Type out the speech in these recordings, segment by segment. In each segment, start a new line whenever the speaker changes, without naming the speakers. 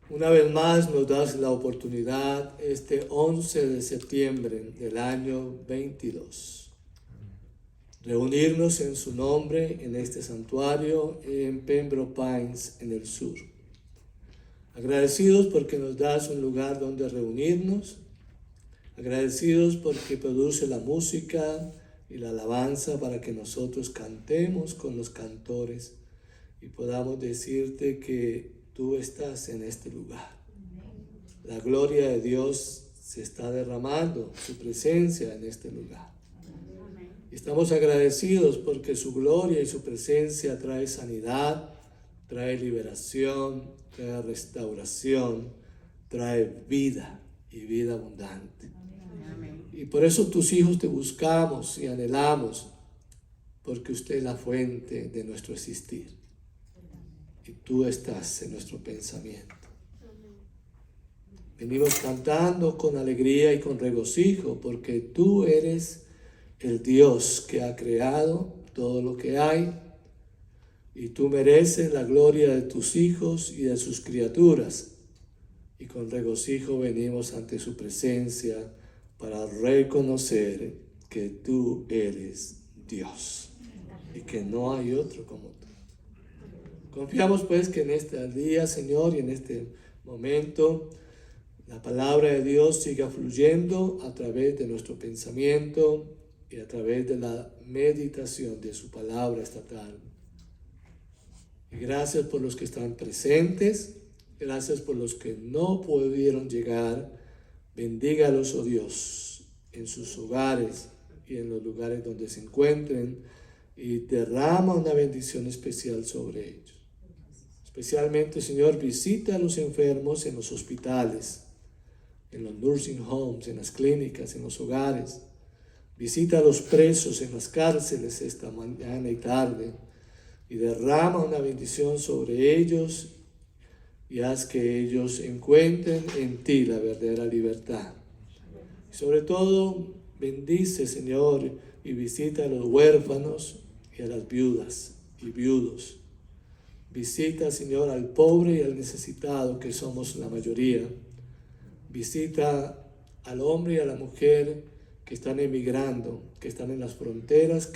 Una vez más nos das la oportunidad este 11 de septiembre del año 22. Reunirnos en su nombre en este santuario en Pembroke Pines en el sur. Agradecidos porque nos das un lugar donde reunirnos. Agradecidos porque produce la música y la alabanza para que nosotros cantemos con los cantores y podamos decirte que tú estás en este lugar. La gloria de Dios se está derramando, su presencia en este lugar. Y estamos agradecidos porque su gloria y su presencia trae sanidad, trae liberación, trae restauración, trae vida y vida abundante. Y por eso tus hijos te buscamos y anhelamos, porque usted es la fuente de nuestro existir. Y tú estás en nuestro pensamiento. Venimos cantando con alegría y con regocijo, porque tú eres el Dios que ha creado todo lo que hay, y tú mereces la gloria de tus hijos y de sus criaturas. Y con regocijo venimos ante su presencia para reconocer que tú eres Dios y que no hay otro como tú. Confiamos pues que en este día, Señor, y en este momento, la palabra de Dios siga fluyendo a través de nuestro pensamiento y a través de la meditación de su palabra esta tarde. Y gracias por los que están presentes, gracias por los que no pudieron llegar. Bendígalos, oh Dios, en sus hogares y en los lugares donde se encuentren, y derrama una bendición especial sobre ellos. Especialmente, Señor, visita a los enfermos en los hospitales, en los nursing homes, en las clínicas, en los hogares. Visita a los presos en las cárceles esta mañana y tarde, y derrama una bendición sobre ellos, y haz que ellos encuentren en ti la verdadera libertad. Y sobre todo, bendice, Señor, y visita a los huérfanos y a las viudas y viudos. Visita, Señor, al pobre y al necesitado, que somos la mayoría. Visita al hombre y a la mujer que están emigrando, que están en las fronteras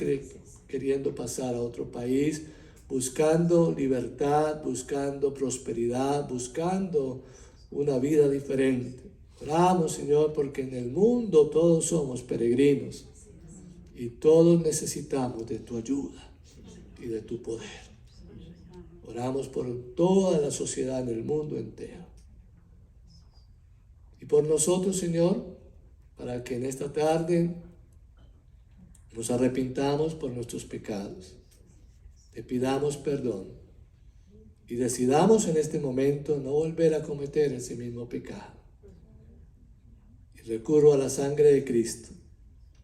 queriendo pasar a otro país, buscando libertad, buscando prosperidad, buscando una vida diferente. Oramos, Señor, porque en el mundo todos somos peregrinos y todos necesitamos de tu ayuda y de tu poder. Oramos por toda la sociedad en el mundo entero. Y por nosotros, Señor, para que en esta tarde nos arrepintamos por nuestros pecados. Te pidamos perdón y decidamos en este momento no volver a cometer ese mismo pecado. Y recurro a la sangre de Cristo,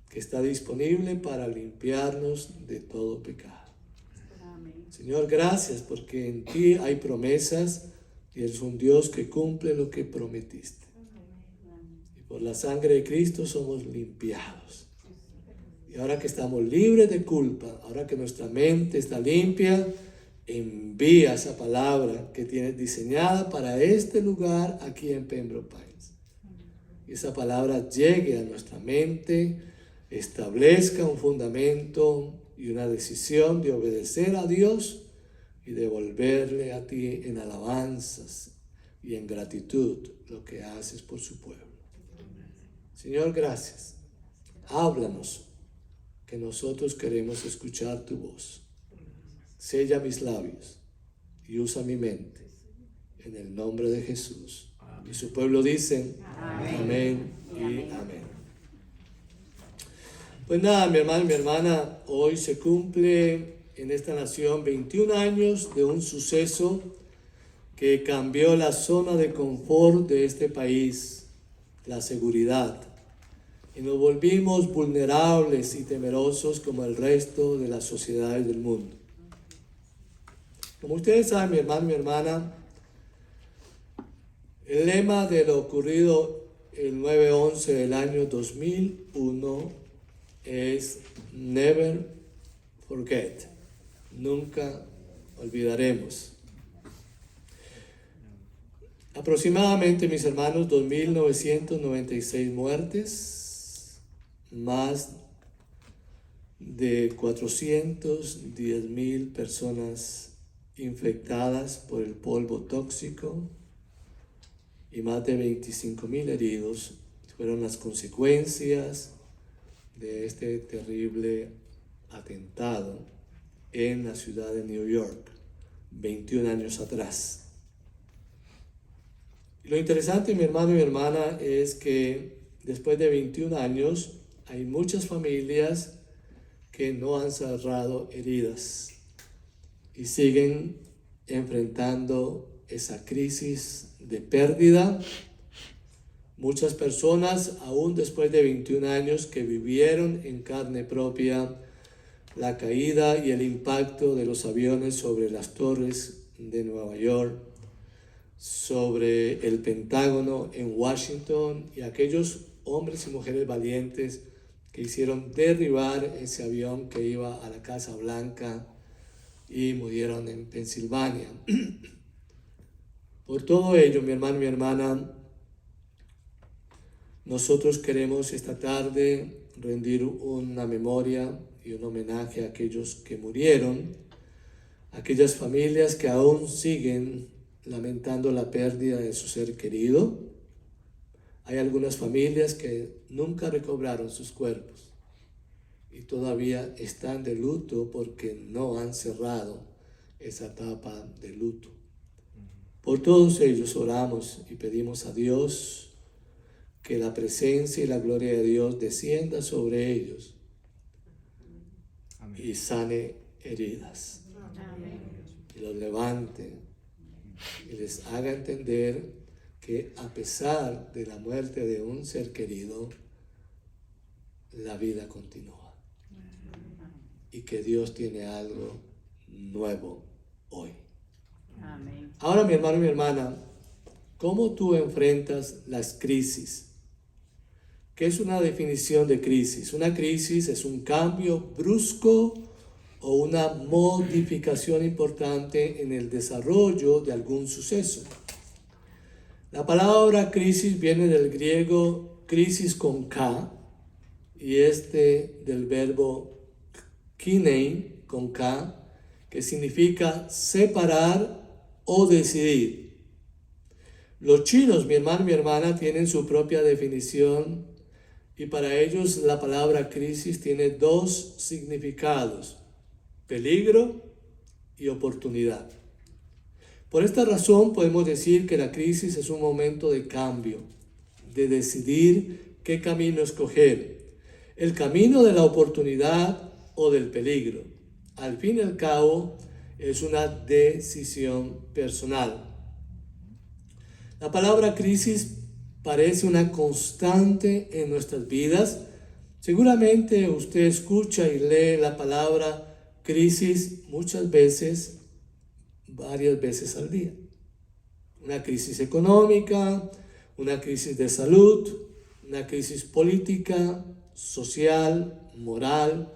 que está disponible para limpiarnos de todo pecado. Señor, gracias porque en ti hay promesas y eres un Dios que cumple lo que prometiste. Y por la sangre de Cristo somos limpiados. Y ahora que estamos libres de culpa, ahora que nuestra mente está limpia, envía esa palabra que tienes diseñada para este lugar aquí en Pembroke Pines. Y esa palabra llegue a nuestra mente, establezca un fundamento y una decisión de obedecer a Dios y devolverle a ti en alabanzas y en gratitud lo que haces por su pueblo. Señor, gracias. Háblanos, que nosotros queremos escuchar tu voz. Sella mis labios y usa mi mente, en el nombre de Jesús. Y su pueblo dice, amén y amén. Pues nada, mi hermano y mi hermana, hoy se cumple en esta nación 21 años de un suceso que cambió la zona de confort de este país, la seguridad. Y nos volvimos vulnerables y temerosos como el resto de las sociedades del mundo. Como ustedes saben, mi hermano y mi hermana, el lema de lo ocurrido el 9/11 del año 2001 es Never Forget, nunca olvidaremos. Aproximadamente, mis hermanos, 2.996 muertes, más de 410.000 personas infectadas por el polvo tóxico y más de 25.000 heridos fueron las consecuencias de este terrible atentado en la ciudad de New York, 21 años atrás. Y lo interesante, mi hermano y mi hermana, es que después de 21 años hay muchas familias que no han cerrado heridas y siguen enfrentando esa crisis de pérdida. Muchas personas, aún después de 21 años, que vivieron en carne propia la caída y el impacto de los aviones sobre las torres de Nueva York, sobre el Pentágono en Washington, y aquellos hombres y mujeres valientes que hicieron derribar ese avión que iba a la Casa Blanca y murieron en Pensilvania. Por todo ello, mi hermano y mi hermana, nosotros queremos esta tarde rendir una memoria y un homenaje a aquellos que murieron, a aquellas familias que aún siguen lamentando la pérdida de su ser querido. Hay algunas familias que nunca recobraron sus cuerpos y todavía están de luto porque no han cerrado esa etapa de luto. Por todos ellos oramos y pedimos a Dios que la presencia y la gloria de Dios descienda sobre ellos. Amén. Y sane heridas. Amén. Y los levante y les haga entender que a pesar de la muerte de un ser querido, la vida continúa. Y que Dios tiene algo nuevo hoy. Amén. Ahora, mi hermano y mi hermana, ¿cómo tú enfrentas las crisis? ¿Qué es una definición de crisis? Una crisis es un cambio brusco o una modificación importante en el desarrollo de algún suceso. La palabra crisis viene del griego crisis con K y del verbo kinein con K, que significa separar o decidir. Los chinos, mi hermano y mi hermana, tienen su propia definición y para ellos la palabra crisis tiene dos significados: peligro y oportunidad. Por esta razón podemos decir que la crisis es un momento de cambio, de decidir qué camino escoger, el camino de la oportunidad o del peligro. Al fin y al cabo, es una decisión personal. La palabra crisis parece una constante en nuestras vidas. Seguramente usted escucha y lee la palabra crisis muchas veces, varias veces al día. Una crisis económica, una crisis de salud, una crisis política, social, moral.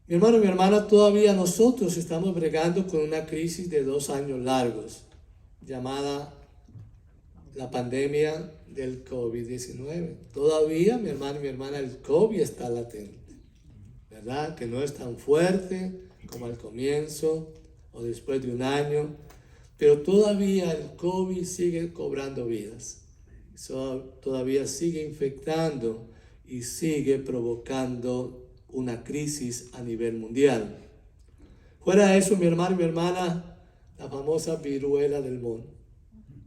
Mi hermano y mi hermana, todavía nosotros estamos bregando con una crisis de 2 años largos, llamada la pandemia del COVID-19. Todavía, mi hermano y mi hermana, el COVID está latente, ¿verdad? Que no es tan fuerte como al comienzo o después de un año, pero todavía el COVID sigue cobrando vidas. Todavía sigue infectando y sigue provocando una crisis a nivel mundial. Fuera de eso, mi hermano y mi hermana, la famosa viruela del mono.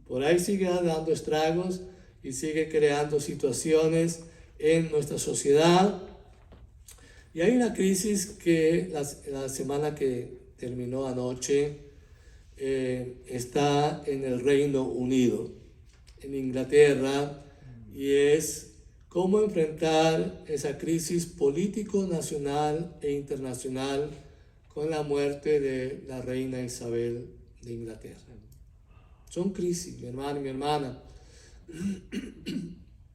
Por ahí sigue dando estragos y sigue creando situaciones en nuestra sociedad. Y hay una crisis que la semana que terminó anoche está en el Reino Unido, en Inglaterra, y es cómo enfrentar esa crisis político nacional e internacional con la muerte de la reina Isabel de Inglaterra. Son crisis, mi hermano y mi hermana.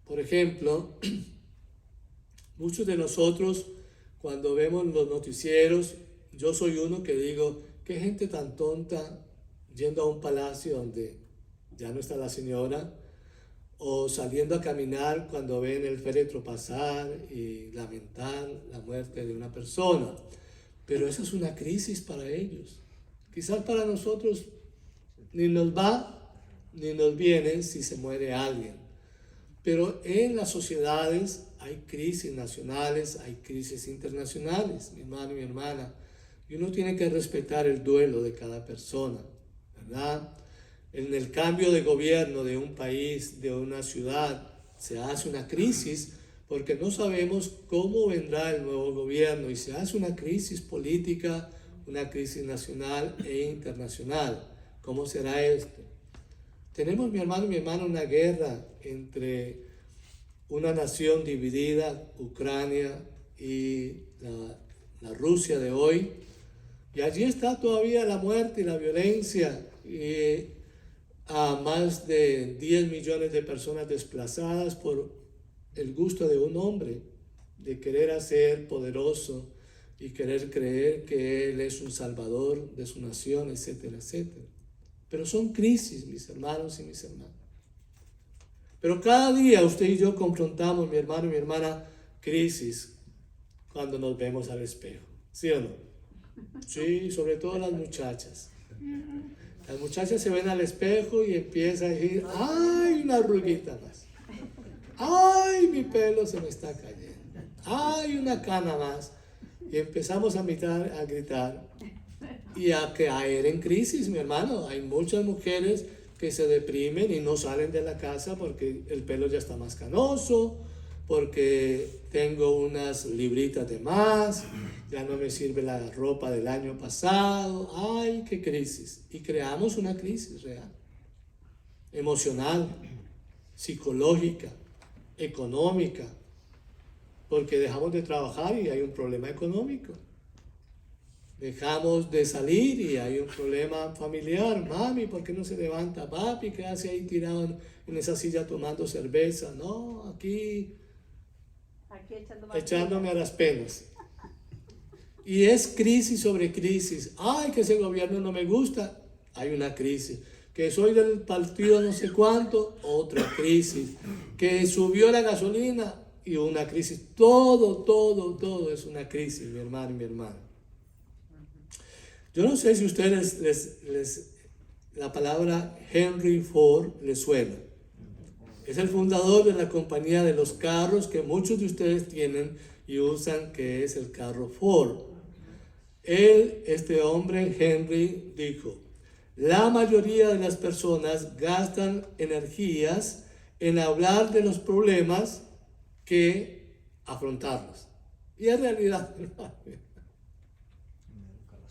Por ejemplo, muchos de nosotros, cuando vemos los noticieros, yo soy uno que digo, qué gente tan tonta yendo a un palacio donde ya no está la señora, o saliendo a caminar cuando ven el féretro pasar y lamentar la muerte de una persona. Pero eso es una crisis para ellos. Quizás para nosotros ni nos va ni nos viene si se muere alguien. Pero en las sociedades hay crisis nacionales, hay crisis internacionales, mi hermano y mi hermana. Y uno tiene que respetar el duelo de cada persona, ¿verdad? En el cambio de gobierno de un país, de una ciudad, se hace una crisis porque no sabemos cómo vendrá el nuevo gobierno y se hace una crisis política, una crisis nacional e internacional. ¿Cómo será esto? Tenemos, mi hermano y mi hermana, una guerra entre una nación dividida, Ucrania y la Rusia de hoy, y allí está todavía la muerte y la violencia, y a más de 10 millones de personas desplazadas por el gusto de un hombre, de querer hacer poderoso y querer creer que él es un salvador de su nación, etcétera, etcétera. Pero son crisis, mis hermanos y mis hermanas. Pero cada día usted y yo confrontamos, mi hermano y mi hermana, crisis cuando nos vemos al espejo. ¿Sí o no? Sí, sobre todo las muchachas. Las muchachas se ven al espejo y empiezan a decir, ¡ay, una arruguita más! ¡Ay, mi pelo se me está cayendo! ¡Ay, una cana más! Y empezamos a gritar y a caer en crisis, mi hermano. Hay muchas mujeres que se deprimen y no salen de la casa porque el pelo ya está más canoso, porque tengo unas libritas de más, ya no me sirve la ropa del año pasado. ¡Ay, qué crisis! Y creamos una crisis real, emocional, psicológica, económica, porque dejamos de trabajar y hay un problema económico. Dejamos de salir y hay un problema familiar. Mami, ¿por qué no se levanta? Papi, ¿qué hace ahí tirado en esa silla tomando cerveza? No, aquí echándome a las penas. Y es crisis sobre crisis. Ay, que ese gobierno no me gusta. Hay una crisis. Que soy del partido no sé cuánto, otra crisis. Que subió la gasolina y una crisis. Todo es una crisis, mi hermano y mi hermana. Yo no sé si a ustedes la palabra Henry Ford les suena. Es el fundador de la compañía de los carros que muchos de ustedes tienen y usan, que es el carro Ford. Este hombre, Henry, dijo, la mayoría de las personas gastan energías en hablar de los problemas que afrontarlos. Y en realidad,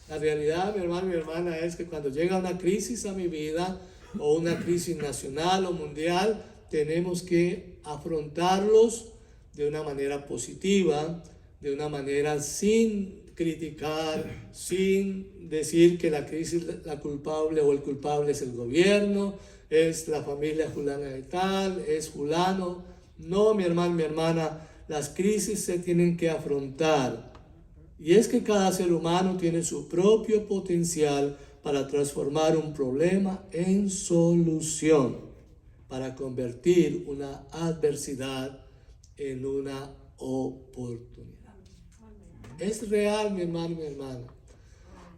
la realidad, mi hermano y mi hermana, es que cuando llega una crisis a mi vida, o una crisis nacional o mundial, tenemos que afrontarlos de una manera positiva, de una manera sin criticar, sin decir que la crisis, la culpable o el culpable es el gobierno, es la familia fulana de tal, es fulano. No, mi hermano, mi hermana, las crisis se tienen que afrontar. Y es que cada ser humano tiene su propio potencial para transformar un problema en solución, para convertir una adversidad en una oportunidad. Es real, mi hermano, mi hermana.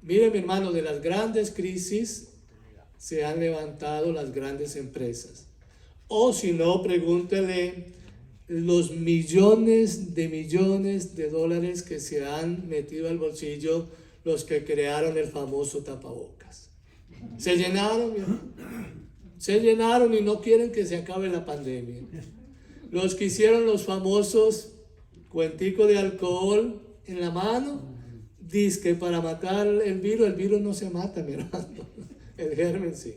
Mire, mi hermano, de las grandes crisis se han levantado las grandes empresas. O si no, pregúntele los millones de dólares que se han metido al bolsillo los que crearon el famoso tapabocas. Se llenaron, mi hermano. Se llenaron y no quieren que se acabe la pandemia. Los que hicieron los famosos cuenticos de alcohol en la mano, dizque para matar el virus no se mata, mi hermano, el germen sí.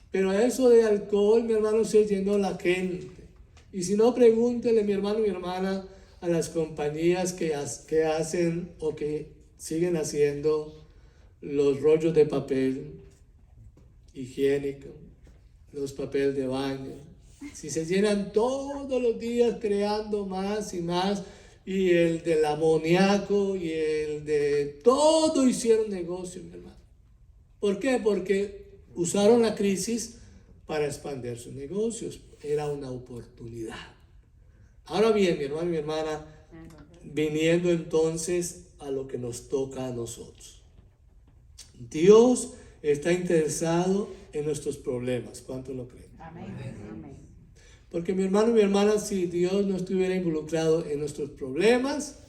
Pero eso de alcohol, mi hermano, se llenó la gente. Y si no, pregúntele, mi hermano y mi hermana, a las compañías que hacen o que siguen haciendo los rollos de papel higiénico, los papeles de baño. Si se llenan todos los días creando más y más, y el del amoníaco y el de todo hicieron negocio, mi hermano. ¿Por qué? Porque Usaron la crisis para expandir sus negocios. Era una oportunidad. Ahora bien, mi hermano y mi hermana, viniendo entonces a lo que nos toca a nosotros. Dios está interesado en nuestros problemas. ¿Cuánto lo creen?
Amén. Amén.
Porque mi hermano y mi hermana, si Dios no estuviera involucrado en nuestros problemas,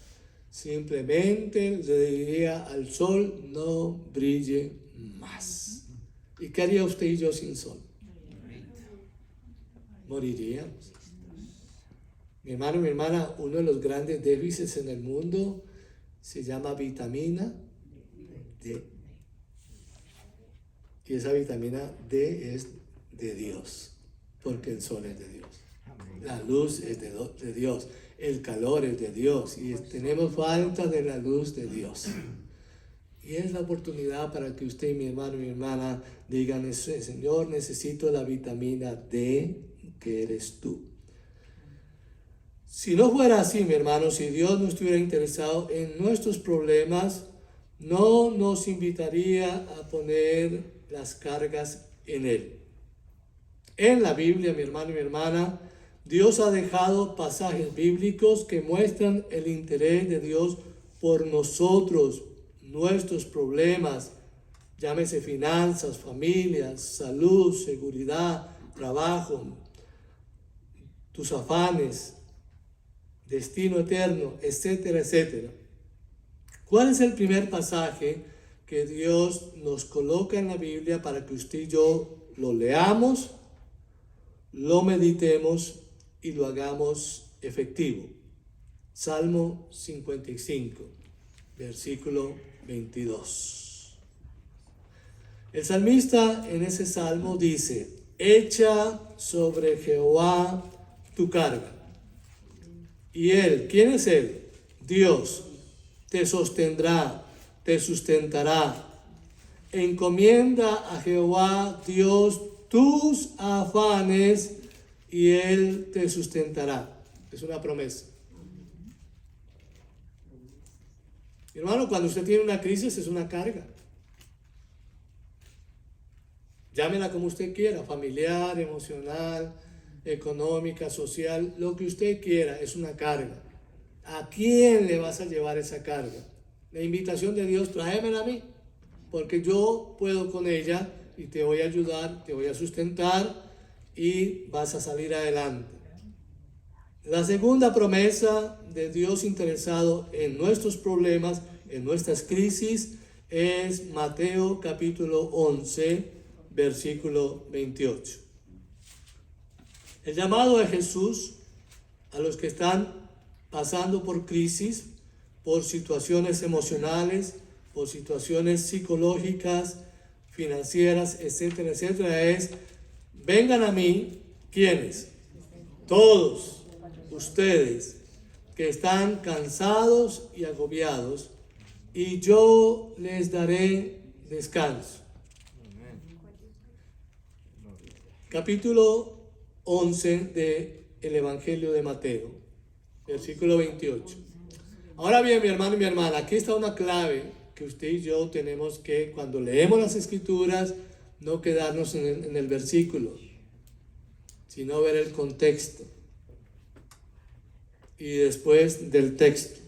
simplemente le diría al sol, no brille más. ¿Y qué haría usted y yo sin sol? Moriríamos. Mi hermano y mi hermana, uno de los grandes déficits en el mundo se llama vitamina D. Y esa vitamina D es de Dios, porque el sol es de Dios. La luz es de Dios. El calor es de Dios. Y tenemos falta de la luz de Dios. Y es la oportunidad para que usted y mi hermano y mi hermana digan, Señor, necesito la vitamina D que eres tú. Si no fuera así, mi hermano, si Dios no estuviera interesado en nuestros problemas, no nos invitaría a poner las cargas en Él. En la Biblia, mi hermano y mi hermana, Dios ha dejado pasajes bíblicos que muestran el interés de Dios por nosotros, nuestros problemas, llámese finanzas, familias, salud, seguridad, trabajo, tus afanes, destino eterno, etcétera, etcétera. ¿Cuál es el primer pasaje que Dios nos coloca en la Biblia para que usted y yo lo leamos, lo meditemos y lo hagamos efectivo? Salmo 55, versículo 22. El salmista en ese salmo dice, echa sobre Jehová tu carga. Y Él, ¿quién es Él? Dios, te sostendrá, te sustentará. Encomienda a Jehová Dios tus afanes y Él te sustentará. Es una promesa. Mi hermano, cuando usted tiene una crisis es una carga. Llámela como usted quiera, familiar, emocional, económica, social, lo que usted quiera, es una carga. ¿A quién le vas a llevar esa carga? La invitación de Dios, tráemela a mí, porque yo puedo con ella y te voy a ayudar, te voy a sustentar y vas a salir adelante. La segunda promesa de Dios interesado en nuestros problemas, en nuestras crisis, es Mateo capítulo 11, versículo 28. El llamado de Jesús a los que están pasando por crisis, por situaciones emocionales, por situaciones psicológicas, financieras, etcétera, etcétera, es, vengan a mí, ¿quiénes? Todos ustedes que están cansados y agobiados, y yo les daré descanso. Capítulo 11 del Evangelio de Mateo, versículo 28. Ahora bien, mi hermano y mi hermana, aquí está una clave que usted y yo tenemos que, cuando leemos las Escrituras, no quedarnos en el versículo, sino ver el contexto y después del texto.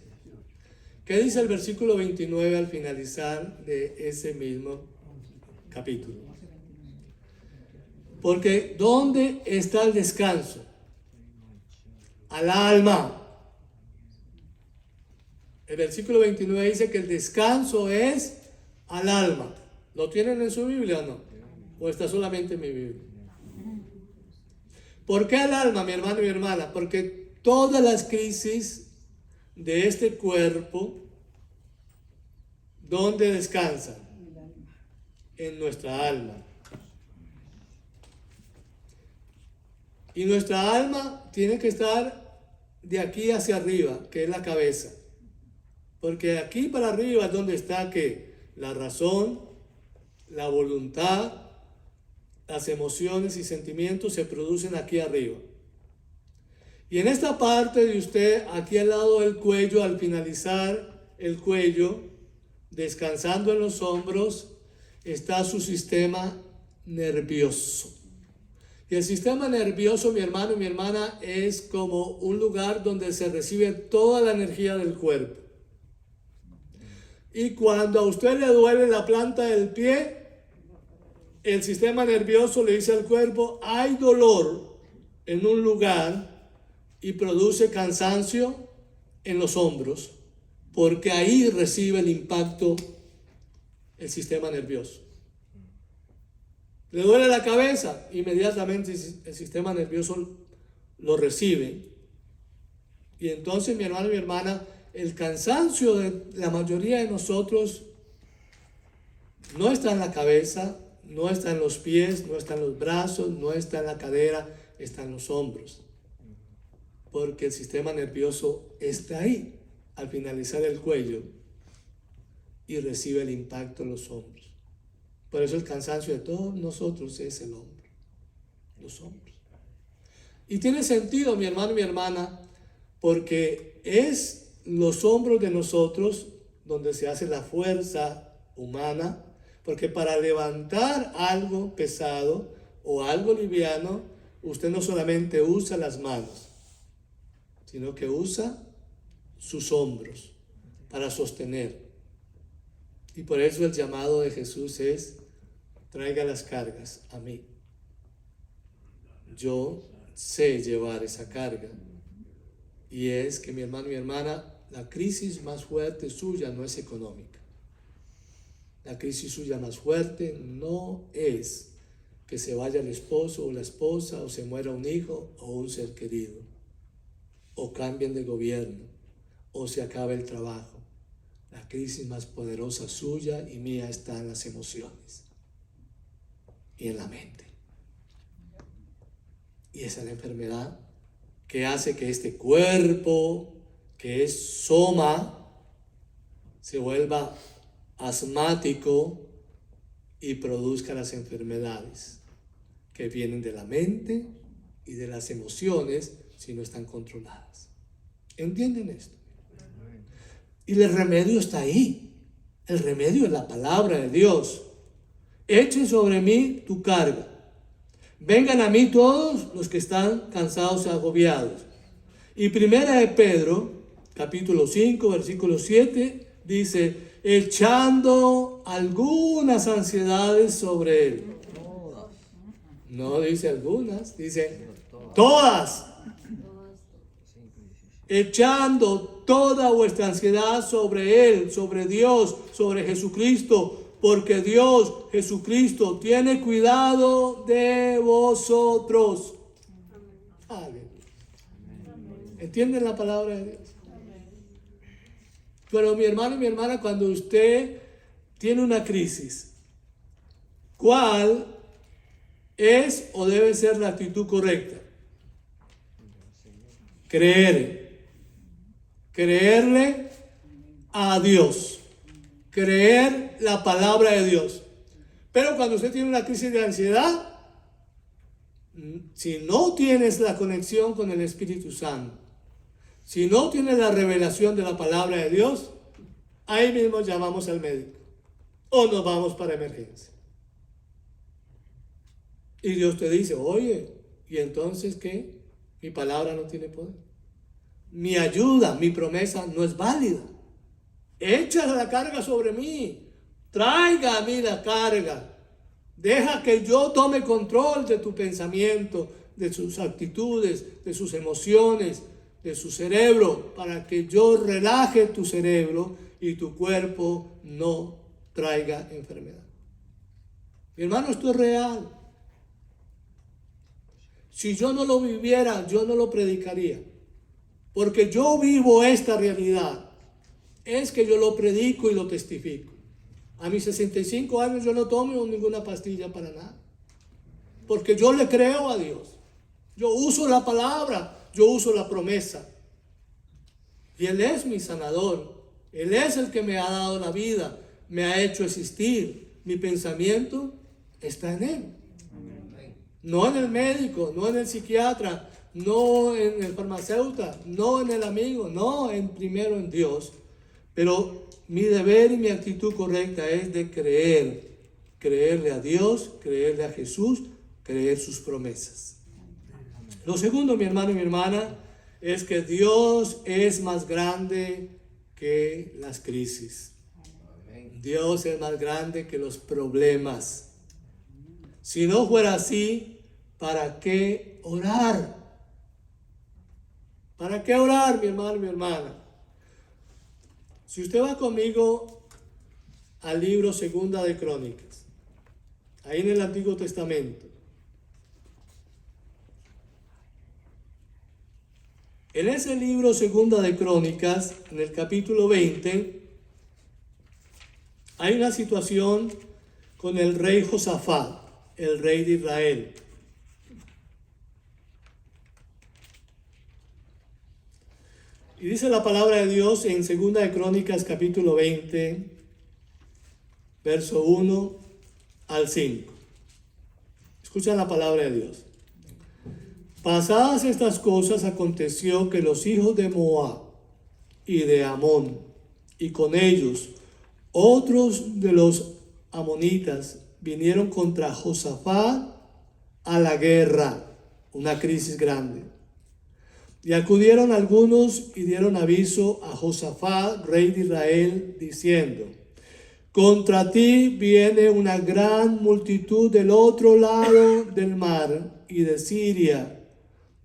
¿Qué dice el versículo 29 al finalizar de ese mismo capítulo? Porque ¿dónde está el descanso? Al alma. El versículo 29 dice que el descanso es al alma. ¿Lo tienen en su Biblia o no? ¿O está solamente en mi Biblia? ¿Por qué al alma, mi hermano y mi hermana? Porque todas las crisis de este cuerpo, ¿dónde descansan? En nuestra alma. Y nuestra alma tiene que estar de aquí hacia arriba, que es la cabeza. Porque de aquí para arriba es donde está que la razón, la voluntad, las emociones y sentimientos se producen aquí arriba. Y en esta parte de usted, aquí al lado del cuello, al finalizar el cuello, descansando en los hombros, está su sistema nervioso. Y el sistema nervioso, mi hermano y mi hermana, es como un lugar donde se recibe toda la energía del cuerpo. Y cuando a usted le duele la planta del pie, el sistema nervioso le dice al cuerpo, hay dolor en un lugar, y produce cansancio en los hombros, porque ahí recibe el impacto el sistema nervioso. Le duele la cabeza, inmediatamente el sistema nervioso lo recibe. Y entonces, mi hermano y mi hermana, el cansancio de la mayoría de nosotros no está en la cabeza, no está en los pies, no está en los brazos, no está en la cadera, está en los hombros. Porque el sistema nervioso está ahí, al finalizar el cuello, y recibe el impacto en los hombros. Por eso el cansancio de todos nosotros es el hombro, los hombros. Y tiene sentido, mi hermano y mi hermana, porque es los hombros de nosotros donde se hace la fuerza humana, porque para levantar algo pesado o algo liviano, usted no solamente usa las manos, sino que usa sus hombros para sostener. Y por eso el llamado de Jesús es, traiga las cargas a mí. Yo sé llevar esa carga. Y es que, mi hermano y mi hermana, la crisis más fuerte suya no es económica. La crisis suya más fuerte no es que se vaya el esposo o la esposa, o se muera un hijo o un ser querido, o cambien de gobierno, o se acabe el trabajo. La crisis más poderosa suya y mía está en las emociones y en la mente. Y esa es la enfermedad que hace que este cuerpo, que es soma, se vuelva asmático y produzca las enfermedades que vienen de la mente y de las emociones si no están controladas. ¿Entienden esto? Y el remedio está ahí. El remedio es la palabra de Dios. Echen sobre mí tu carga. Vengan a mí todos los que están cansados y agobiados. Y primera de Pedro, capítulo 5, versículo 7, dice, echando algunas ansiedades sobre él. No dice algunas, dice todas. Echando toda vuestra ansiedad sobre él, sobre Dios, sobre Jesucristo, porque Dios, Jesucristo, tiene cuidado de vosotros. Aleluya. ¿Entienden la palabra de Dios? Pero mi hermano y mi hermana, cuando usted tiene una crisis, ¿cuál es o debe ser la actitud correcta? Creerle a Dios, creer la palabra de Dios. Pero cuando usted tiene una crisis de ansiedad, si no tienes la conexión con el Espíritu Santo, si no tienes la revelación de la palabra de Dios, ahí mismo llamamos al médico o nos vamos para emergencia. Y Dios te dice, oye, ¿y entonces qué? Mi palabra no tiene poder. Mi ayuda, mi promesa no es válida. Echa la carga sobre mí. Traiga a mí la carga. Deja que yo tome control de tu pensamiento, de sus actitudes, de sus emociones, de su cerebro, para que yo relaje tu cerebro y tu cuerpo no traiga enfermedad. Mi hermano, esto es real. Si yo no lo viviera, yo no lo predicaría. Porque yo vivo esta realidad. Es que yo lo predico y lo testifico. A mis 65 años yo no tomo ninguna pastilla para nada. Porque yo le creo a Dios. Yo uso la palabra, yo uso la promesa. Y Él es mi sanador. Él es el que me ha dado la vida, me ha hecho existir. Mi pensamiento está en Él. No en el médico, no en el psiquiatra, no en el farmacéutico, no en el amigo, no, primero en Dios. Pero mi deber y mi actitud correcta es de creer creerle a Dios, creerle a Jesús, creer sus promesas. Lo segundo, mi hermano y mi hermana, es que Dios es más grande que las crisis. Dios es más grande que los problemas. Si no fuera así, ¿para qué orar? ¿Para qué orar, mi hermano y mi hermana? Si usted va conmigo al libro Segunda de Crónicas, ahí en el Antiguo Testamento, en ese libro Segunda de Crónicas, en el capítulo 20, hay una situación con el rey Josafat, el rey de Israel. Y dice la palabra de Dios en Segunda de Crónicas, capítulo 20, verso 1 al 5. Escucha la palabra de Dios. Pasadas estas cosas, aconteció que los hijos de Moab y de Amón, y con ellos otros de los amonitas, vinieron contra Josafat a la guerra, una crisis grande. Y acudieron algunos y dieron aviso a Josafat, rey de Israel, diciendo: contra ti viene una gran multitud del otro lado del mar y de Siria,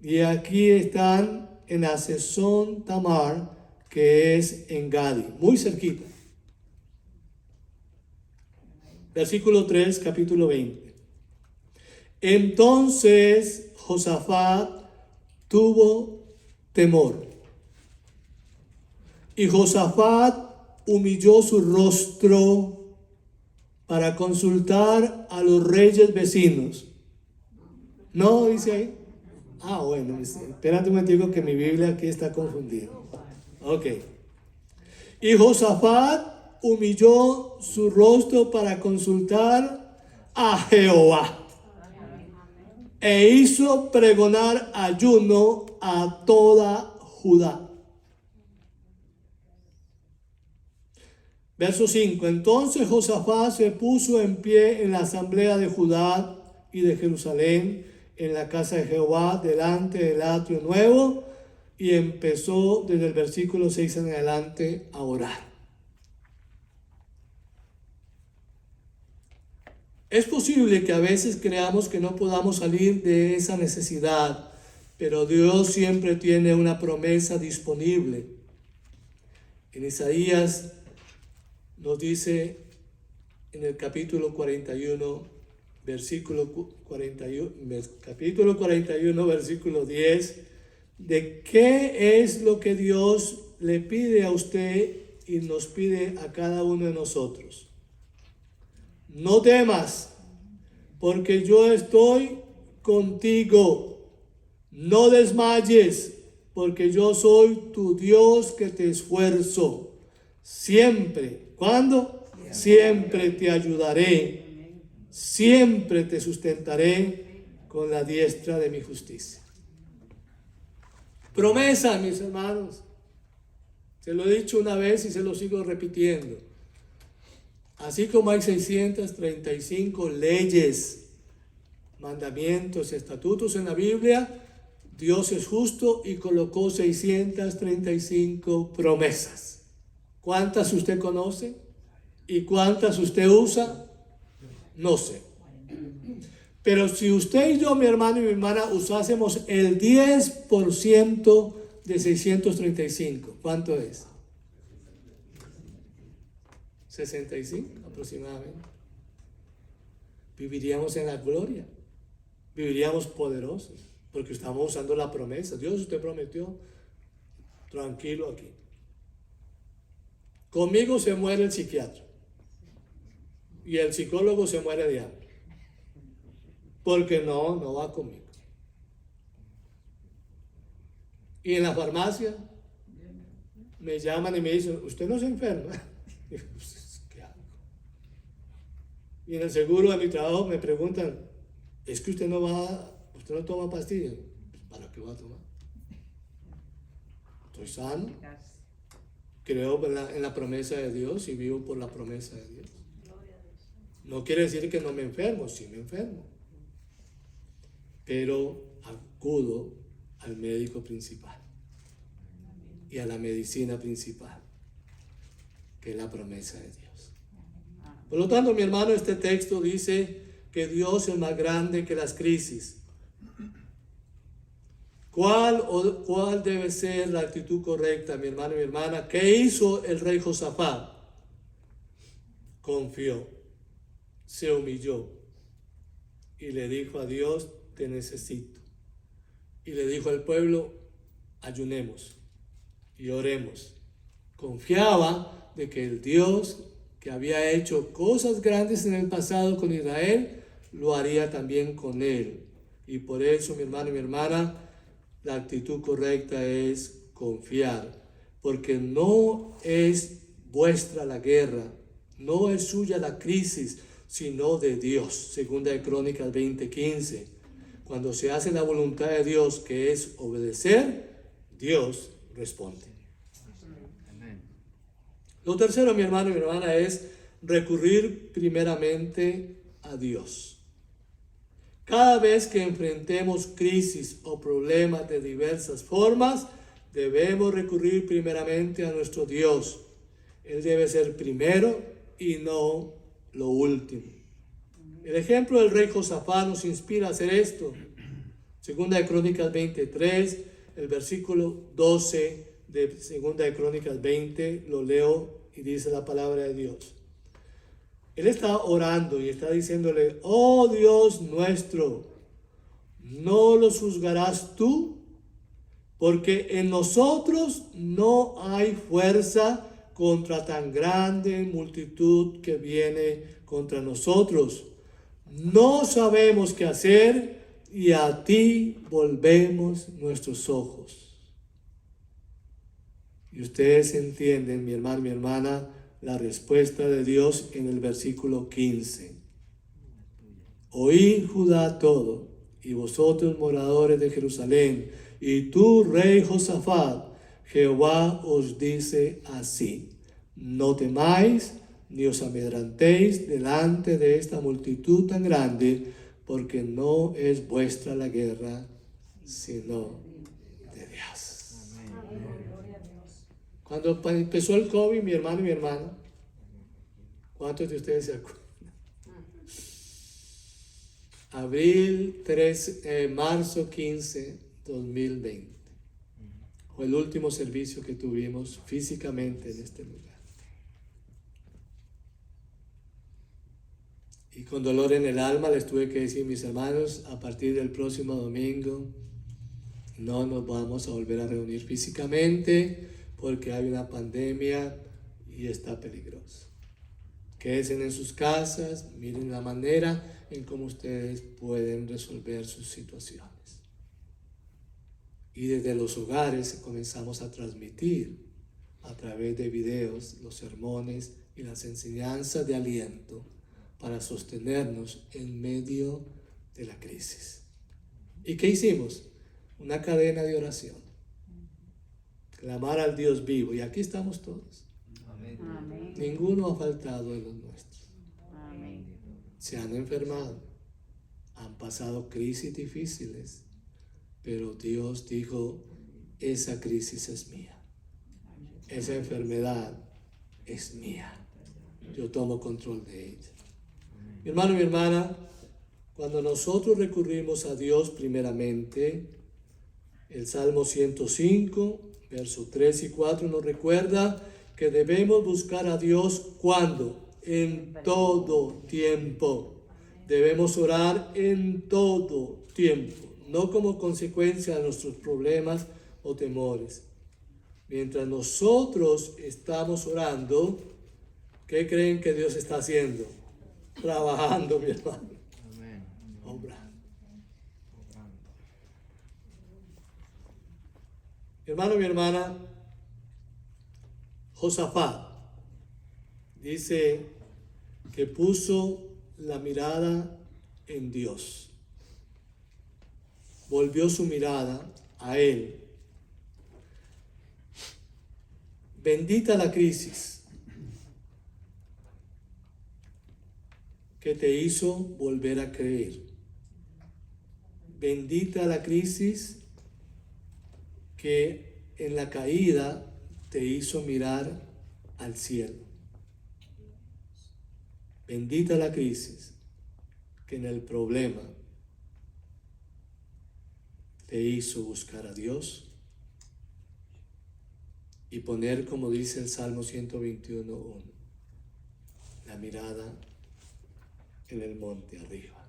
y aquí están en Hazezón Tamar, que es en Gadi, muy cerquita. Versículo 3, capítulo 20. Entonces Josafat tuvo temor, y Josafat humilló su rostro para consultar a los reyes vecinos. ¿No dice ahí? Bueno, espérate un momentico que mi Biblia aquí está confundida. Ok. Y Josafat humilló su rostro para consultar a Jehová, e hizo pregonar ayuno a toda Judá. Verso 5. Entonces Josafat se puso en pie en la asamblea de Judá y de Jerusalén, en la casa de Jehová, delante del atrio nuevo, y empezó desde el versículo 6 en adelante a orar. Es posible que a veces creamos que no podamos salir de esa necesidad, pero Dios siempre tiene una promesa disponible. En Isaías nos dice en el capítulo 41, capítulo 41, versículo 10, de qué es lo que Dios le pide a usted y nos pide a cada uno de nosotros. No temas, porque yo estoy contigo. No desmayes, porque yo soy tu Dios que te esfuerzo. Siempre. ¿Cuándo? Siempre te ayudaré. Siempre te sustentaré con la diestra de mi justicia. Promesa, mis hermanos. Se lo he dicho una vez y se lo sigo repitiendo. Así como hay 635 leyes, mandamientos, estatutos en la Biblia, Dios es justo y colocó 635 promesas. ¿Cuántas usted conoce? ¿Y cuántas usted usa? No sé. Pero si usted y yo, mi hermano y mi hermana, usásemos el 10% de 635, ¿cuánto es? 65 aproximadamente. Viviríamos en la gloria, viviríamos poderosos, porque estamos usando la promesa. Dios, usted prometió, tranquilo aquí. Conmigo se muere el psiquiatra y el psicólogo se muere de hambre, porque no va conmigo. Y en la farmacia me llaman y me dicen: usted no se enferma. ¿Qué hago? Y en el seguro de mi trabajo me preguntan: es que usted no toma pastillas. ¿Para qué va a tomar? Estoy sano, creo en la promesa de Dios y vivo por la promesa de Dios. No quiere decir que no me enfermo, sí me enfermo. Pero acudo al médico principal y a la medicina principal, que es la promesa de Dios. Por lo tanto, mi hermano, este texto dice que Dios es más grande que las crisis. ¿Cuál debe ser la actitud correcta, mi hermano y mi hermana? ¿Qué hizo el rey Josafat? Confió, se humilló y le dijo a Dios, te necesito. Y le dijo al pueblo, ayunemos y oremos. Confiaba de que el Dios que había hecho cosas grandes en el pasado con Israel, lo haría también con él. Y por eso, mi hermano y mi hermana, la actitud correcta es confiar, porque no es vuestra la guerra, no es suya la crisis, sino de Dios. Segunda de Crónicas 20:15. Cuando se hace la voluntad de Dios, que es obedecer, Dios responde. Lo tercero, mi hermano y mi hermana, es recurrir primeramente a Dios. Cada vez que enfrentemos crisis o problemas de diversas formas, debemos recurrir primeramente a nuestro Dios. Él debe ser primero y no lo último. El ejemplo del rey Josafat nos inspira a hacer esto. Segunda de Crónicas 23, el versículo 12 de Segunda de Crónicas 20, lo leo y dice la palabra de Dios. Él está orando y está diciéndole, oh Dios nuestro, ¿no los juzgarás tú? Porque en nosotros no hay fuerza contra tan grande multitud que viene contra nosotros. No sabemos qué hacer y a ti volvemos nuestros ojos. Y ustedes entienden, mi hermano, mi hermana, la respuesta de Dios en el versículo 15. Oíd Judá todo, y vosotros moradores de Jerusalén, y tú, rey Josafat, Jehová os dice así: no temáis ni os amedrantéis delante de esta multitud tan grande, porque no es vuestra la guerra, sino de Dios. Cuando empezó el COVID, mi hermano y mi hermana, ¿cuántos de ustedes se acuerdan? Marzo 15, 2020. Fue el último servicio que tuvimos físicamente en este lugar. Y con dolor en el alma les tuve que decir, mis hermanos, a partir del próximo domingo no nos vamos a volver a reunir físicamente porque hay una pandemia y está peligroso. Quédense en sus casas, miren la manera en cómo ustedes pueden resolver sus situaciones. Y desde los hogares comenzamos a transmitir a través de videos los sermones y las enseñanzas de aliento para sostenernos en medio de la crisis. ¿Y qué hicimos? Una cadena de oración. Clamar al Dios vivo. Y aquí estamos todos. Amén. Ninguno ha faltado de los nuestros. Amén. Se han enfermado. Han pasado crisis difíciles. Pero Dios dijo, esa crisis es mía. Esa enfermedad es mía. Yo tomo control de ella. Mi hermano y mi hermana, cuando nosotros recurrimos a Dios primeramente, el Salmo 105, versos 3 y 4 nos recuerda que debemos buscar a Dios cuando, en todo tiempo. Debemos orar en todo tiempo, no como consecuencia de nuestros problemas o temores. Mientras nosotros estamos orando, ¿qué creen que Dios está haciendo? Trabajando, mi hermano. Amén. Obrando. Mi hermano, mi hermana, Josafat dice que puso la mirada en Dios. Volvió su mirada a Él. Bendita la crisis. que te hizo volver a creer. Bendita la crisis que en la caída te hizo mirar al cielo. Bendita la crisis que en el problema te hizo buscar a Dios y poner, como dice el Salmo 121:1, la mirada en el monte arriba.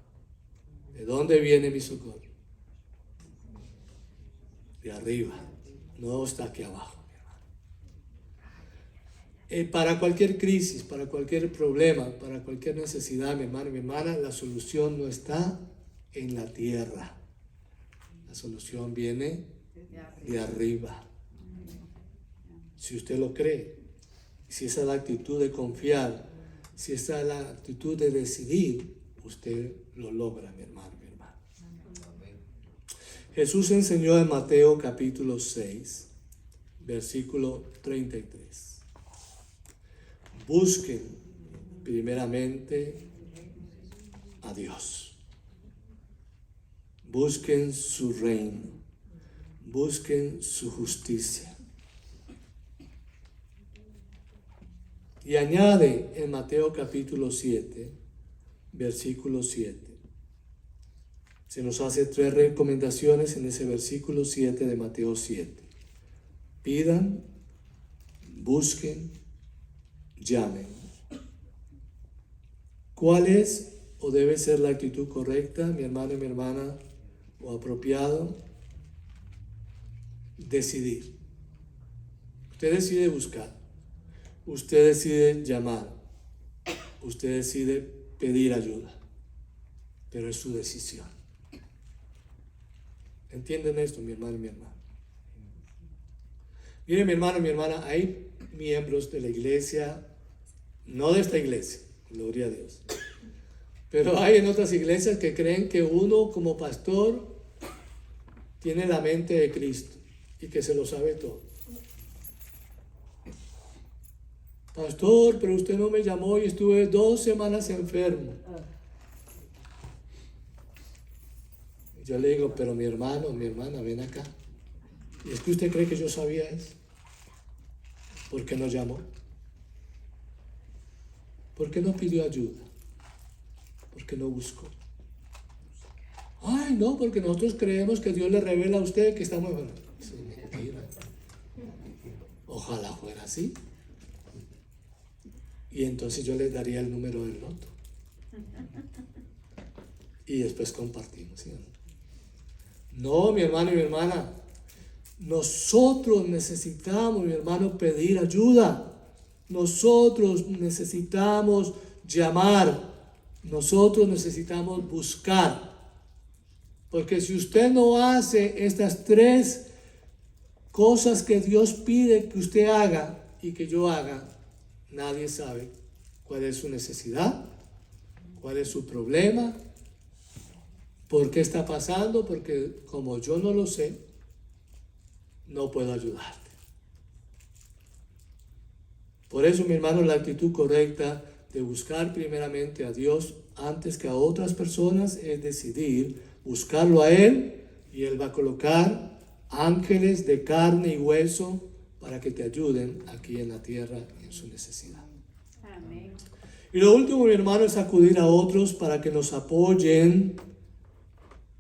¿De dónde viene mi socorro? De arriba, no está aquí abajo, mi hermano. Para cualquier crisis, para cualquier problema, para cualquier necesidad, mi hermano y mi hermana, la solución no está en la tierra. La solución viene de arriba. Si usted lo cree, si esa es la actitud de confiar, si esa es la actitud de decidir, usted lo logra, mi hermano, mi hermana. Jesús enseñó en Mateo capítulo 6, versículo 33. Busquen primeramente a Dios. Busquen su reino. Busquen su justicia. Y añade en Mateo capítulo 7, versículo 7. Se nos hace 3 recomendaciones en ese versículo 7 de Mateo 7. Pidan, busquen, llamen. ¿Cuál es o debe ser la actitud correcta, mi hermano y mi hermana, o apropiado? Decidir. Usted decide buscar. Usted decide llamar, usted decide pedir ayuda, pero es su decisión. ¿Entienden esto, mi hermano y mi hermana? Mire, mi hermano y mi hermana, hay miembros de la iglesia, no de esta iglesia, gloria a Dios, pero hay en otras iglesias que creen que uno como pastor tiene la mente de Cristo y que se lo sabe todo. Pastor, pero usted no me llamó y estuve 2 semanas enfermo. Yo le digo, pero mi hermano, mi hermana, ven acá. ¿Y es que usted cree que yo sabía eso? ¿Por qué no llamó? ¿Por qué no pidió ayuda? ¿Por qué no buscó? Ay, no, porque nosotros creemos que Dios le revela a usted que estamos enfermos. Eso es mentira. Ojalá fuera así. Y entonces yo les daría el número del loto. Y después compartimos, ¿sí o no? No, mi hermano y mi hermana. Nosotros necesitamos, mi hermano, pedir ayuda. Nosotros necesitamos llamar. Nosotros necesitamos buscar. Porque si usted no hace estas 3 cosas que Dios pide que usted haga y que yo haga, nadie sabe cuál es su necesidad, cuál es su problema, por qué está pasando, porque como yo no lo sé, no puedo ayudarte. Por eso, mi hermano, la actitud correcta de buscar primeramente a Dios antes que a otras personas es decidir buscarlo a Él, y Él va a colocar ángeles de carne y hueso para que te ayuden aquí en la tierra en su necesidad. Amén. Y lo último, mi hermano, es acudir a otros para que nos apoyen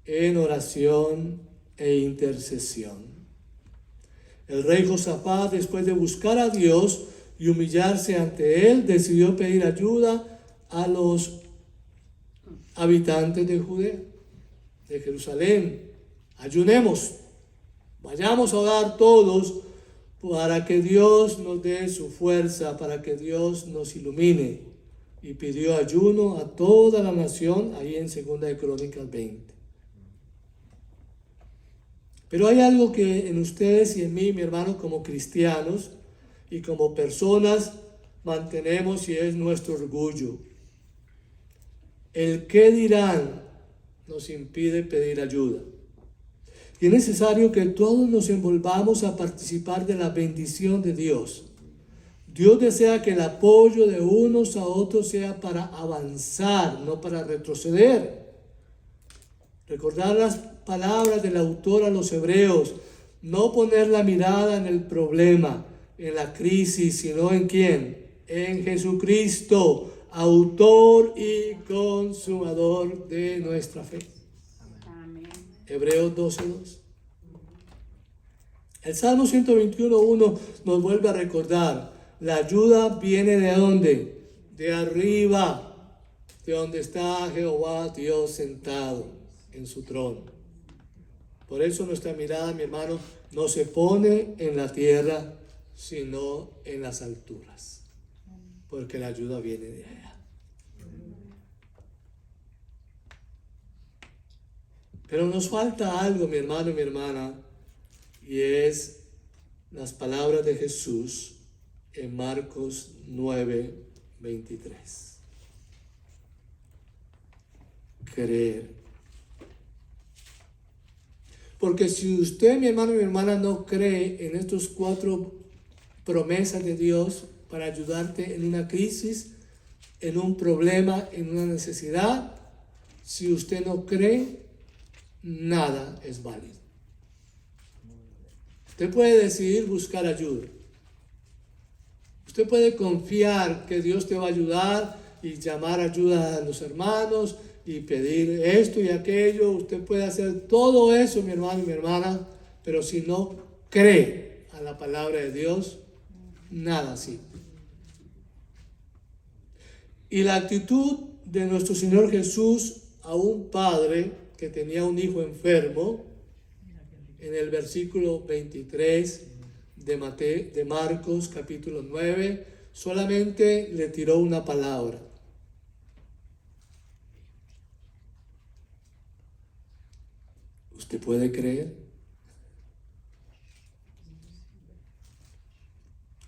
en oración e intercesión. El rey Josafat, después de buscar a Dios y humillarse ante Él, decidió pedir ayuda a los habitantes de Judea, de Jerusalén. Ayunemos, vayamos a orar todos para que Dios nos dé su fuerza, para que Dios nos ilumine. Y pidió ayuno a toda la nación, ahí en 2 de Crónicas 20. Pero hay algo que en ustedes y en mí, mi hermano, como cristianos y como personas mantenemos, y es nuestro orgullo. El qué dirán nos impide pedir ayuda. Y es necesario que todos nos envolvamos a participar de la bendición de Dios, Dios desea que el apoyo de unos a otros sea para avanzar, no para retroceder. Recordar las palabras del autor a los hebreos, no poner la mirada en el problema, en la crisis, sino en ¿quién? En Jesucristo, autor y consumador de nuestra fe. Amén. Hebreos 12:2. El Salmo 121:1 nos vuelve a recordar, la ayuda viene ¿de dónde? De arriba, de donde está Jehová Dios sentado en su trono. Por eso nuestra mirada, mi hermano, no se pone en la tierra, sino en las alturas, porque la ayuda viene de allá. Pero nos falta algo, mi hermano y mi hermana, y es las palabras de Jesús en Marcos 9:23. Creer. Porque si usted, mi hermano y mi hermana, no cree en estos 4 promesas de Dios para ayudarte en una crisis, en un problema, en una necesidad, si usted no cree, nada es válido. Usted puede decidir buscar ayuda. Usted puede confiar que Dios te va a ayudar y llamar ayuda a los hermanos y pedir esto y aquello. Usted puede hacer todo eso, mi hermano y mi hermana, pero si no cree a la palabra de Dios, nada sirve. Y la actitud de nuestro Señor Jesús a un padre que tenía un hijo enfermo, en el versículo 23 de Marcos capítulo 9, solamente le tiró una palabra. ¿Usted puede creer?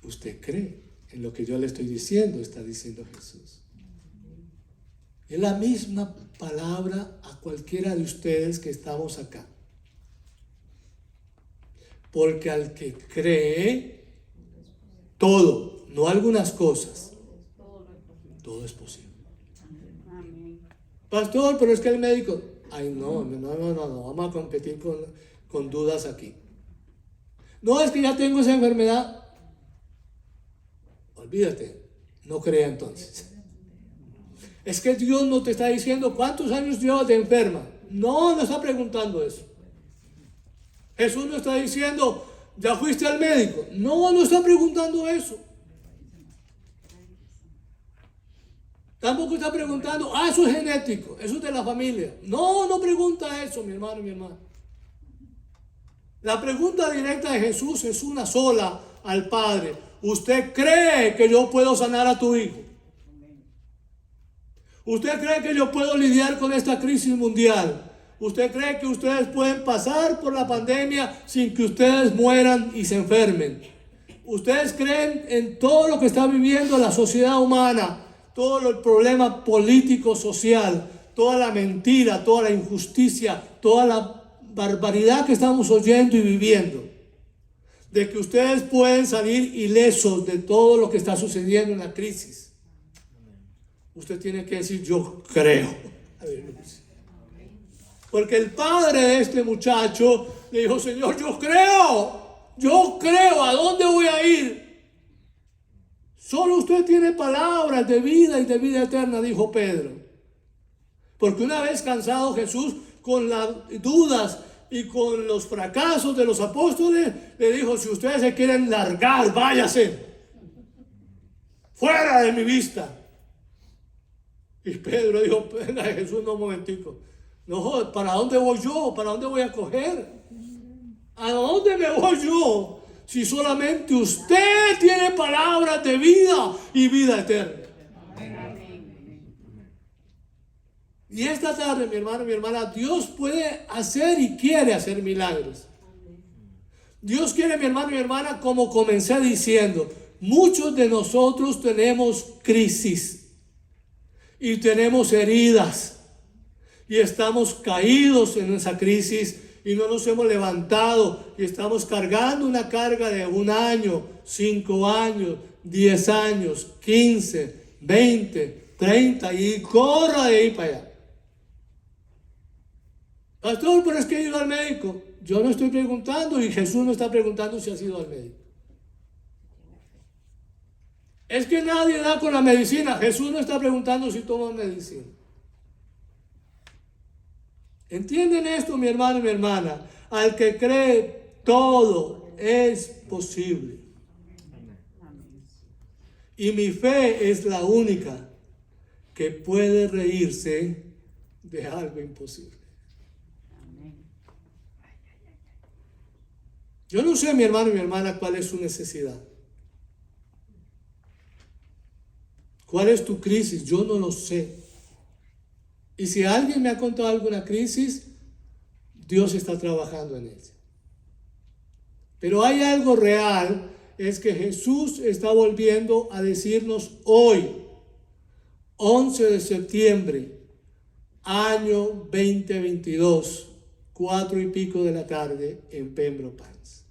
¿Usted cree en lo que yo le estoy diciendo? Está diciendo Jesús. Es la misma palabra a cualquiera de ustedes que estamos acá. Porque al que cree, todo, no algunas cosas, todo es posible. Pastor, pero es que el médico, no, vamos a competir con dudas aquí. No, es que ya tengo esa enfermedad. Olvídate, no crea entonces. Es que Dios no te está diciendo cuántos años llevas de enferma. No está preguntando eso. Jesús no está diciendo, ¿ya fuiste al médico? No está preguntando eso. Tampoco está preguntando, eso es genético, eso es de la familia. No pregunta eso, mi hermano y mi hermana. La pregunta directa de Jesús es una sola al Padre. ¿Usted cree que yo puedo sanar a tu hijo? ¿Usted cree que yo puedo lidiar con esta crisis mundial? ¿Usted cree que ustedes pueden pasar por la pandemia sin que ustedes mueran y se enfermen? ¿Ustedes creen en todo lo que está viviendo la sociedad humana? Todo el problema político, social, toda la mentira, toda la injusticia, toda la barbaridad que estamos oyendo y viviendo. De que ustedes pueden salir ilesos de todo lo que está sucediendo en la crisis. Usted tiene que decir, yo creo. Porque el padre de este muchacho le dijo, Señor, yo creo, ¿a dónde voy a ir? Solo usted tiene palabras de vida y de vida eterna, dijo Pedro. Porque una vez cansado Jesús con las dudas y con los fracasos de los apóstoles, le dijo, si ustedes se quieren largar, váyase. Fuera de mi vista. Y Pedro dijo, venga Jesús, no, un momentico. No, ¿para dónde voy yo? ¿Para dónde voy a coger? ¿A dónde me voy yo? Si solamente usted tiene palabras de vida y vida eterna. Y esta tarde, mi hermano, mi hermana, Dios puede hacer y quiere hacer milagros. Dios quiere, mi hermano y mi hermana, como comencé diciendo, muchos de nosotros tenemos crisis y tenemos heridas y estamos caídos en esa crisis y no nos hemos levantado y estamos cargando una carga de 1 año, 5 años, 10 años, 15, 20, 30 y corra de ahí para allá. Pastor, pero es que he ido al médico. Yo no estoy preguntando y Jesús no está preguntando si has ido al médico. Es que nadie da con la medicina. Jesús no está preguntando si tomas medicina. ¿Entienden esto, mi hermano y mi hermana? Al que cree, todo es posible. Y mi fe es la única que puede reírse de algo imposible. Yo no sé, mi hermano y mi hermana, cuál es su necesidad. ¿Cuál es tu crisis? Yo no lo sé. Y si alguien me ha contado alguna crisis, Dios está trabajando en ella. Pero hay algo real, es que Jesús está volviendo a decirnos hoy, 11 de septiembre, año 2022, 4 y pico de la tarde en Pembroke Pines.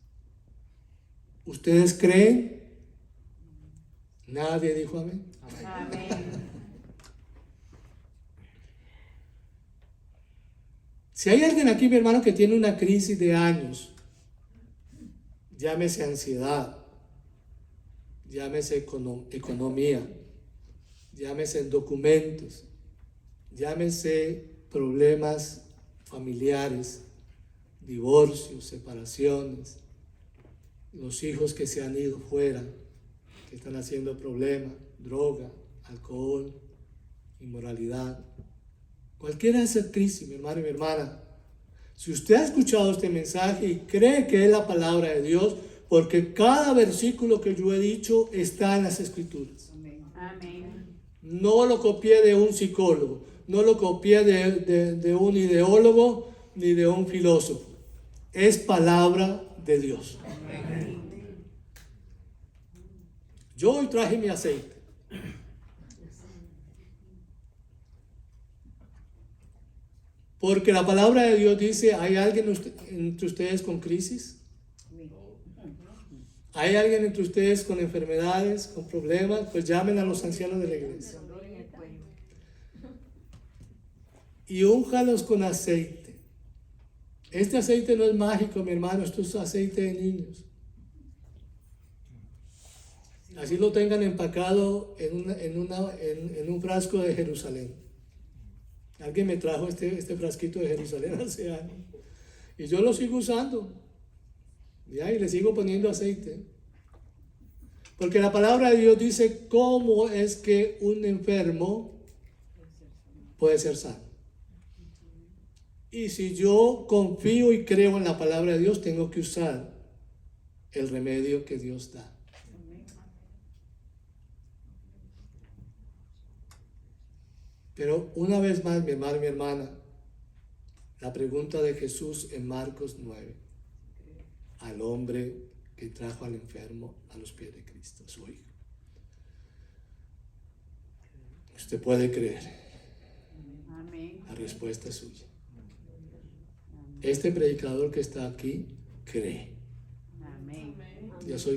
¿Ustedes creen? Nadie dijo amén.
Amén.
Si hay alguien aquí, mi hermano, que tiene una crisis de años, llámese ansiedad, llámese economía, llámese documentos, llámese problemas familiares, divorcios, separaciones, los hijos que se han ido fuera, que están haciendo problemas, droga, alcohol, inmoralidad. Cualquiera de esas crisis, mi hermano y mi hermana, si usted ha escuchado este mensaje y cree que es la palabra de Dios, porque cada versículo que yo he dicho está en las Escrituras.
Amén.
No lo copié de un psicólogo, no lo copié de un ideólogo ni de un filósofo. Es palabra de Dios. Yo hoy traje mi aceite. Porque la palabra de Dios dice, ¿hay alguien entre ustedes con crisis? ¿Hay alguien entre ustedes con enfermedades, con problemas? Pues llamen a los ancianos de la iglesia. Y únjalos con aceite. Este aceite no es mágico, mi hermano, esto es aceite de niños. Así lo tengan empacado en un frasco de Jerusalén. Alguien me trajo este frasquito de Jerusalén hace años. Y yo lo sigo usando. ¿Ya? Y le sigo poniendo aceite. Porque la palabra de Dios dice cómo es que un enfermo puede ser sano. Y si yo confío y creo en la palabra de Dios, tengo que usar el remedio que Dios da. Pero una vez más, mi hermano y mi hermana, la pregunta de Jesús en Marcos 9, al hombre que trajo al enfermo a los pies de Cristo, su hijo. Usted puede creer.
Amén.
La respuesta es suya. Este predicador que está aquí cree.
Amén.
Yo soy